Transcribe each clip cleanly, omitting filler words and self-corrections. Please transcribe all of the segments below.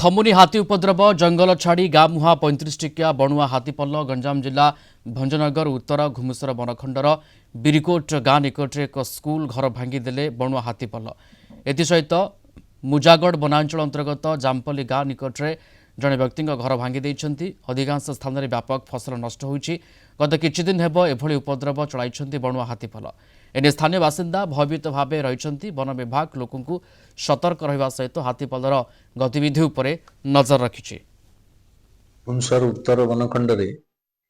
थमुनी हाथी उपद्रव जंगल छाड़ी गाँ मुहा 35 टिकिया बणुआ हाथीपल्ल गंजाम जिला भंजनगर उत्तर घुमुसर वनखंडर बिरिकोट गाँ निकटରେ ଏକ ସ୍କୁଲ ଘର ଭାଙ୍ଗିଦେଲେ ବଣୁଆ ହାତୀପଲ। ଏଥିସହିତ ମୁଜାଗଡ଼ ବନାଞ୍ଚଳ ଅନ୍ତର୍ଗତ ଜାମପଲ୍ଲୀ ଗାଁ ନିକଟରେ ଜଣେ ବ୍ୟକ୍ତିଙ୍କ ଘର ଭାଙ୍ଗି ଦେଇଛନ୍ତି। ଅଧିକାଂଶ ସ୍ଥାନରେ ବ୍ୟାପକ ଫସଲ ନଷ୍ଟ ହୋଇଛି। ଗତ କିଛି ଦିନ ହେବ ଏଭଳି ଉପଦ୍ରବ ଚଳାଇଛନ୍ତି ବଣୁଆ ହାତୀପଲ। ଏନେ ସ୍ଥାନୀୟ ବାସିନ୍ଦା ଭୟଭୀତ ଭାବେ ରହିଛନ୍ତି। ବନ ବିଭାଗ ଲୋକଙ୍କୁ ସତର୍କ ରହିବା ସହିତ ହାତୀପଲର ଗତିବିଧି ଉପରେ ନଜର ରଖିଛି। ଭୁବନେଶ୍ୱର ଉତ୍ତର ବନଖଣ୍ଡରେ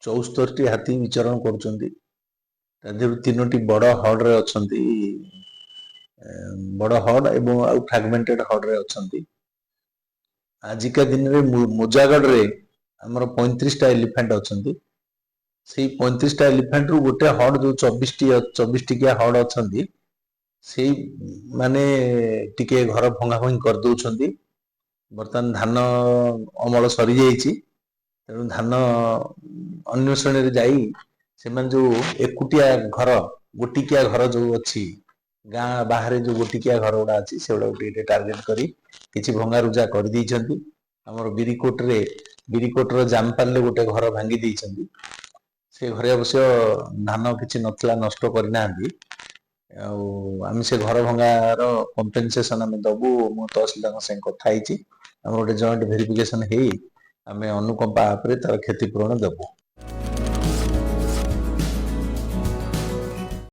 74ଟି ହାତୀ ବିଚରଣ କରୁଛନ୍ତି। ତା ଦେହରୁ 3ଟି ବଡ଼ ହଡରେ ଅଛନ୍ତି, ବଡ଼ ହଡ ଏବଂ ଆଉ ଫ୍ରାଗମେଣ୍ଟେଡ ହଡରେ ଅଛନ୍ତି। ଆଜିକା ଦିନରେ ମୁଜାଗଡ଼ରେ ଆମର 35ଟା ଏଲିଫାଣ୍ଟ ଅଛନ୍ତି। ସେଇ 35ଟା ଏଲିଫାଣ୍ଟରୁ ଗୋଟେ ହଡ ଯୋଉ 24 ଟିକିଆ ହଡ ଅଛନ୍ତି, ସେଇ ମାନେ ଟିକେ ଘର ଭଙ୍ଗା ଭଙ୍ଗି କରିଦଉଛନ୍ତି। ବର୍ତ୍ତମାନ ଧାନ ଅମଳ ସରିଯାଇଛି, ତେଣୁ ଧାନ ଅନ୍ୱେଷଣରେ ଯାଇ ସେମାନେ ଯୋଉ ଏକୁଟିଆ ଘର ଗୋଟିକିଆ ଘର ଯୋଉ ଅଛି, ଗାଁ ବାହାରେ ଯୋଉ ଗୋଟିକିଆ ଘର ଗୁଡ଼ା ଅଛି, ସେଗୁଡ଼ାକୁ ଟିକେ ଟାର୍ଗେଟ କରି କିଛି ଭଙ୍ଗାରୁଜା କରିଦେଇଛନ୍ତି। ଆମର ବିରିକୋଟର ଜାମପାଲରେ ଗୋଟେ ଘର ଭାଙ୍ଗି ଦେଇଛନ୍ତି। ସେ ଘରେ ଅବଶ୍ୟ ଧାନ କିଛି ନଥିଲା, ନଷ୍ଟ କରିନାହାନ୍ତି। ଆଉ ଆମେ ସେ ଘର ଭଙ୍ଗାର କମ୍ପେନସେସନ ଆମେ ଦବୁ। ମୁଁ ତହସିଲଦାରଙ୍କ ସାଙ୍ଗେ କଥା ହେଇଛି। ଆମର ଗୋଟେ ଜଏଣ୍ଟ ଭେରିଫିକେସନ ହେଇ ଆମେ ଅନୁକମ୍ପା ଉପରେ ତାର କ୍ଷତିପୂରଣ ଦେବୁ।